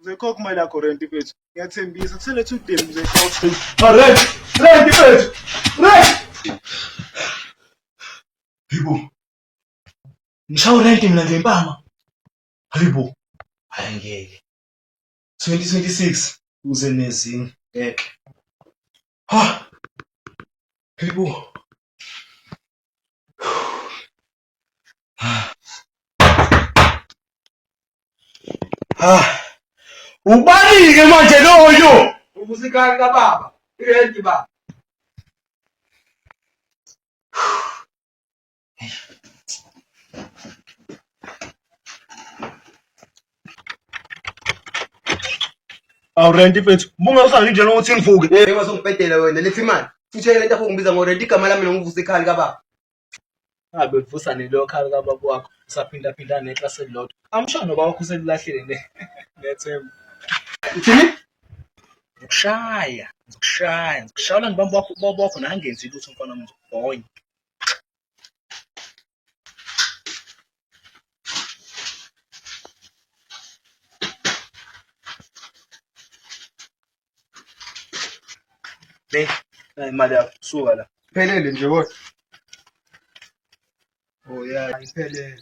Uzekhokha imali yakho rent mfethu. Ngiyathembisa kuselethe udeni uzekhokha. Rent mfethu. Rent. Hayibo. Ngishawo rent mina ngempama. Hayibo. Ayengeke. 2026 uze nezinye ngeke. Ha. Hayibo. Ubani-ke manje loyo? Ubusikali kababa. Irenti baba. Rent mfethu. Bunga usanga nje ukuthi ngivuke. Ngizongibhedela wena lethi imali. Futhi lento afuna ngibiza ngo rent igama lami ngivusikali kababa. Ngabe uvusa nelokhali kababa wakho. Saphinda neclass elilodwa. Amshano baba wakho usekulahlele nethemba. Uthini? Ngikushaya ngibamba wakho nangenzi lutho mfana wami boy. Imali yakho suka la. Phelele nje kodwa. Oh yeah, iphelele.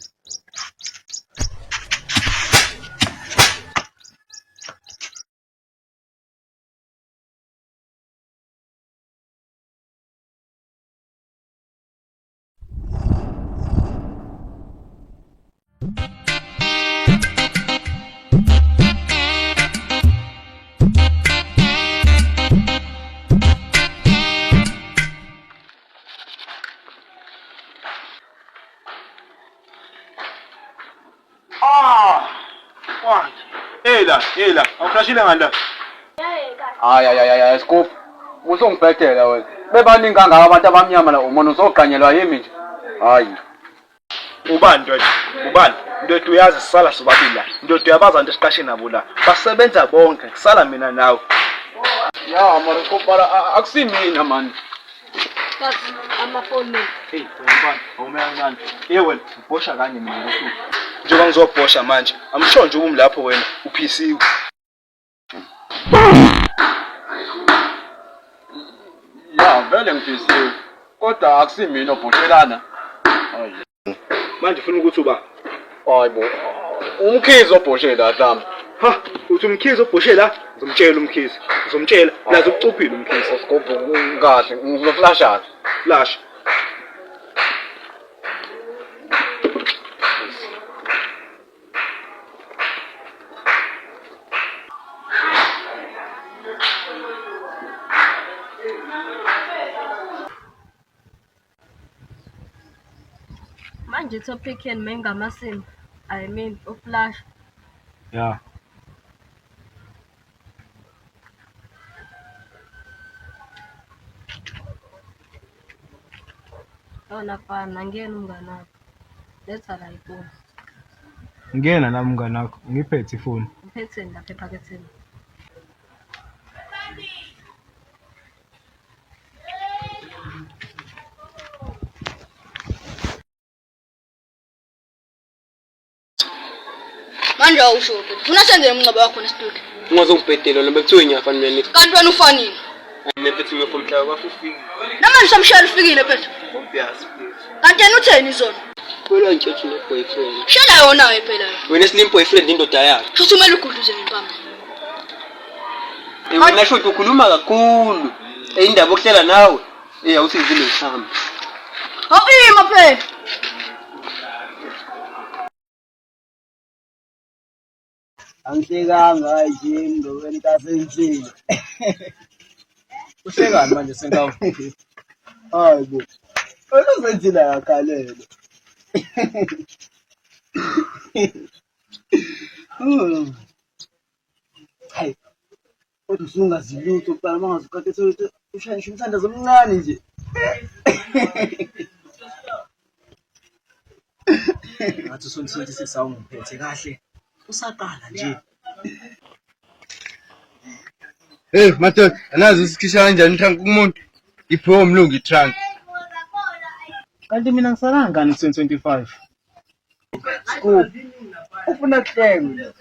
Hela, awukrashile ngala. Hayi Scoop. Usongibhedela wena. Bebaningi kangaka abantu abamnyama la umona uzoganyelwa yimi nje. Hayi. Ubani ndoda? Ubani? Ndoda uyazi sisala sobabili la. Ndoda uyabaza into esiqashe nabo la. Basebenza bonke, kusala mina nawe. Ya mara Scoop bara akusimina man. Kathi amafoni. Hey, ubani? Awumela nani? Wena, ubosha kanye mina usuku. Njengoba ngizobhosha manje. Amsho nje lapho wena uphisiwe. Ya vele ngifisiwe. Kodwa akusimina obhoshelana. Hayi. Manje ufuna ukuthi uba? Hayibo. Umkhizi obhoshela hlamba. Ha, uthi umkhizi obhoshela? Ngizomtshela umkhizi. Ngizomtshela nazo ucuphile umkhizi. Scoop kahle, ngizoflasha. Flash. Manje topic yeni mengamasimu. I mean uflash. Yeah. Yona fana ngena unganakho. Letha la ifoni. Ngena nami mngani wakho, ngiphethe ifoni. Uphethe lapha ephaketheni. Manje awusho ukuthi ufuna senze umncaba wakho nestudio. Ngizongibhedela lo bekuthiwe ngiyafanele nini? Kanti wena ufanini? Nephethe ngiyofumhla kwakho ufike. Namanje samshayela ufikile phela. Obvious please. Kanti yena utheni zona? Kwela ntshetshu no boyfriend. Shela yona phela. Wena slim boyfriend indoda yakhe. Futhi umele uguduze ngempama. Wena shothi ukhuluma kakhulu. Indaba okuhlela nawe. Awusizile ngihamba. Awima phela. Angihlekanga nje ngobeni kasensini. Uhlekani manje senkawu? Hayibo. Uzenzile yakhalele. Hayi. Kodwa usungazilutho kuqala mangazikade sokuthi ushayisha umthandazo omncane nje. Ngathi sonke sawungiphethe kahle. Usaqala nje. Hey madoda, anazi usikhishwa kanjani trunk kumuntu? Iphiwe umlungu itrunk. Kanti mina ngisalanga ngani 2025? Ufuna kuhlengwa.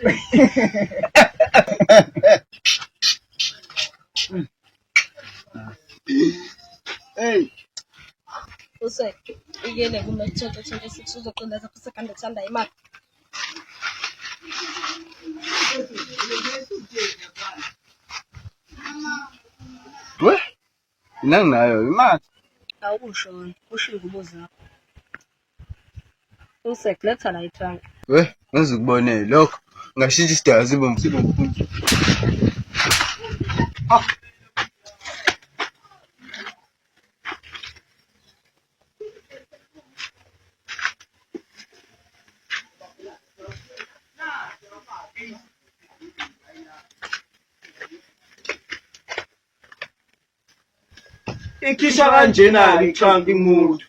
Uzoqindaza futhi kanti kuthanda imali. We, nanginayo imali. Awusho wena, kusho ukubuza lapho. Usekulethana itrunk. We, ngenza ukubonela lokho. Ngashintsha isidala sibe umfundi. Ikhishwa kanjena-ke itrunk imuntu.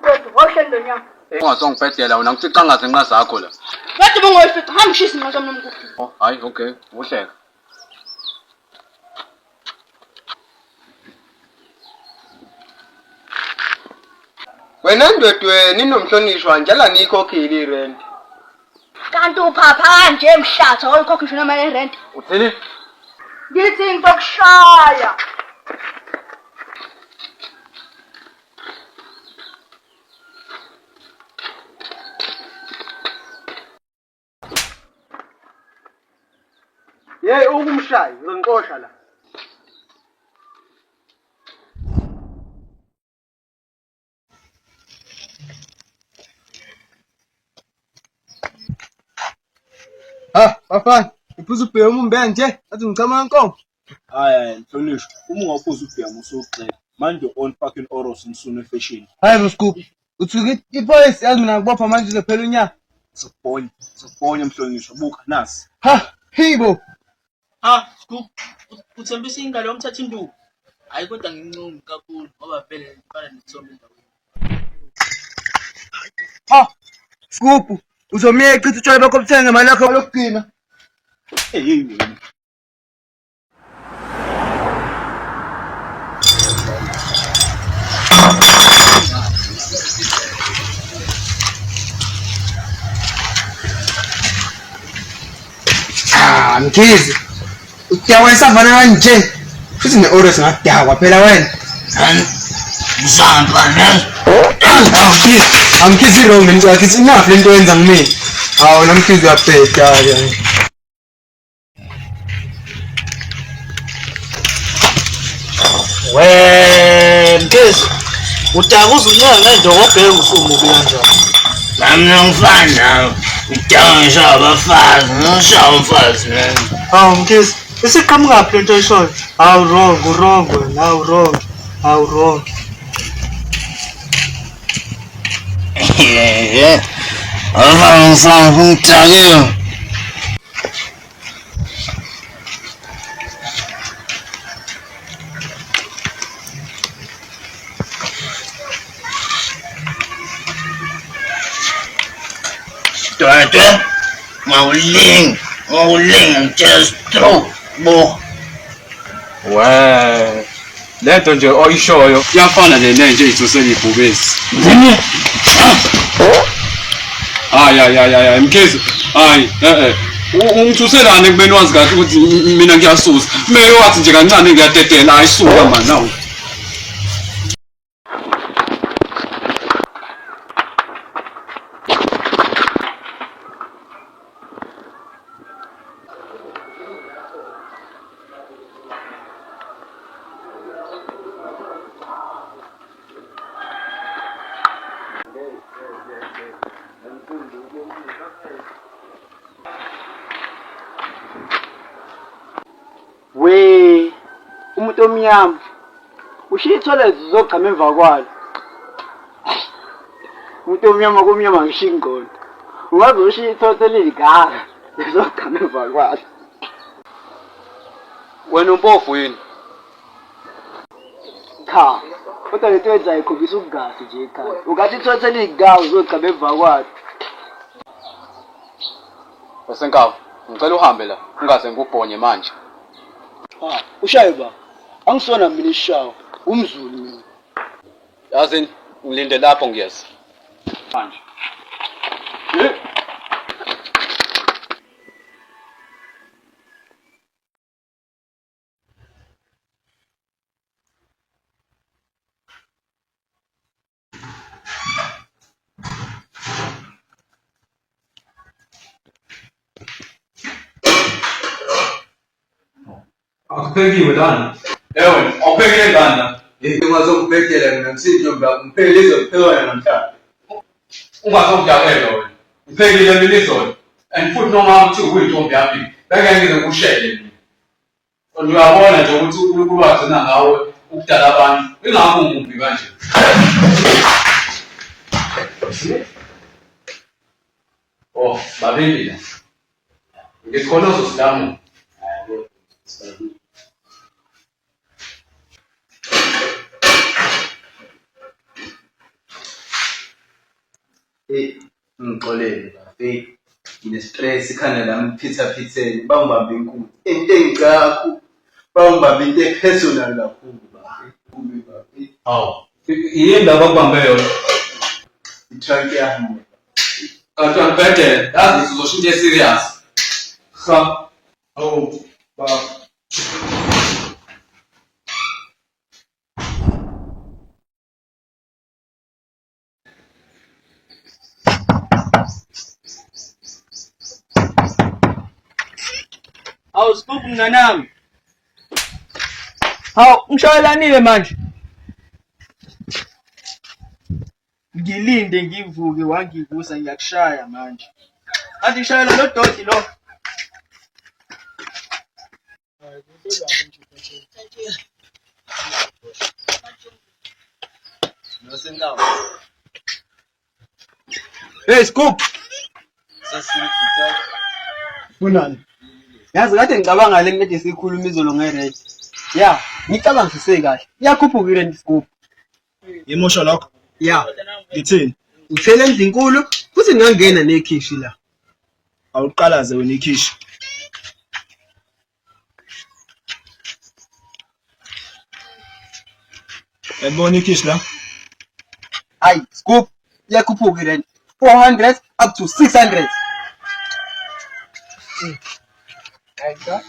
Kodwa wohle ndonyama. Ungasongibhedela wena ngithi qangaze nqa zakho la. Kodwa bongoyifika hamba ushisa ngazo nomkhulu. Oh, hayi okay, uhleka. Wena ndodwe ninomhlonishwa njalo nikhokhile irent. Kanti uphapha kanje emhlatha oyikhokhisha noma irent. Uthini? Ngithi ngizokushaya. Hey ukumshayi ngixoxa la. Bafana, iphuza ubheka umbe nje, athi ngicama inkomo. Hayi Mhlonishwa, uma ungaphuza ubhema usogxeka. Manje on fucking oros nisune fashion. Hayi Mscoop, uthuke ipolice yazi mina ngibopha manje uzophela unyaka. Sokubonye Mhlonishwa, buka nasi. Hibo. Scoop, uthembisa ingalo yomthatha induku. Hayi kodwa ngincungu kakhulu ngoba vele ngifana nesithombe endaweni. Scoop, uzomiyeka ichitha utshwala bakho buthenge imali yakho lokugcina. Hey wena. Mkhizi, udakwa isavana kanje. Futhi ne-oros ngadakwa phela wena. Mzamba ne. Amkhizi wrong ngicela kithi enough lento yenza ngimina. Hawu namkhizi uyabheda ke. Mkezi, udaka uzunyaka ngedokobheka usumubi kanjani. Nami ngifana. Udaka ngishaya abafazi, ngishaya umfazi mina. Mkezi, isiqhamuka phi lento oyishoyo? Wrong wena, wrong. Ngifana ngidakile. Dwetwe, ngawulinga just through bo. We. Lento nje oyishoyo iyafana nenje ithusela ibhubesi. Hayi Mkhizi. Hayi ungithuselane kubeni wazi kahle ukuthi mina ngiyasusa. Kumele wathi nje kancane ngiyatetela ayisuka manje nawo. We umuntu omnyama ushithola zizogqama emva kwalo. Umuntu omnyama kumnyama ngishingondo. Ungabe ushithola liligaka zizogqama emva kwalo. Wena umpofu yini? Cha, kodwa lento yenza ikhombisa ukugasi nje ekhaya. Ungathi ithola ligawu zizogqama emva kwalo. Wesenkawu, ngicela uhambe la, ungaze ngikubhonye manje. Ushaye ba. Angisona mina ishawo. Umzulu mina. Yazini, ngilinde lapho ngiyeza. Manje. Awuphekiwe lana. Ewe, awuphekile ngana. Ungazongibhedela mina ngisintombi yakho ngiphekele izophekwa namhlanje. Ungazongiyakela wena. Uphekile mina izolo. And futhi noma uthi uyintombi yaphi, beke ngize ngikushele mina. Uyabona nje ukuthi uNkulunkulu wagcina ngawe ukudala abantu. Ingakho ungumbi kanje. Oh, babelile. Ngikhona uzosilamu. Ngixolele babe. Ngine-stress ikhanda lami phitha-phithene. Bangibambe inkulu. Into engicakho. Bangibambe into epersonal kakhulu babe. Kubi babe. Hawu. Yini ndaba akubambe yona? I-trunk yami. Kanti angibhedele, yazi uzoshintsha serious. Cha. Oh, baba. Hawu Scoop mnganami. Hawu ngishayelanile manje. Ngilinde ngivuke wangivusa ngiyakushaya manje. Athi ngishayela lo doti lo. Hey Scoop. Funani. Yazi kade ngicabanga le nkede sikhuluma izolo ngerate. Ya, ngicabangisise kahle. Iyakhuphuka irent Scoop. Imosha lokho. Ya, Ngithini? uthele endinkulu futhi ngangena nekhishi la. Awuqalaze wena ikhishi. Yabona ikhishi la? Hayi, Scoop, iyakhuphuka irent. 400 up to 600. Hayi cha.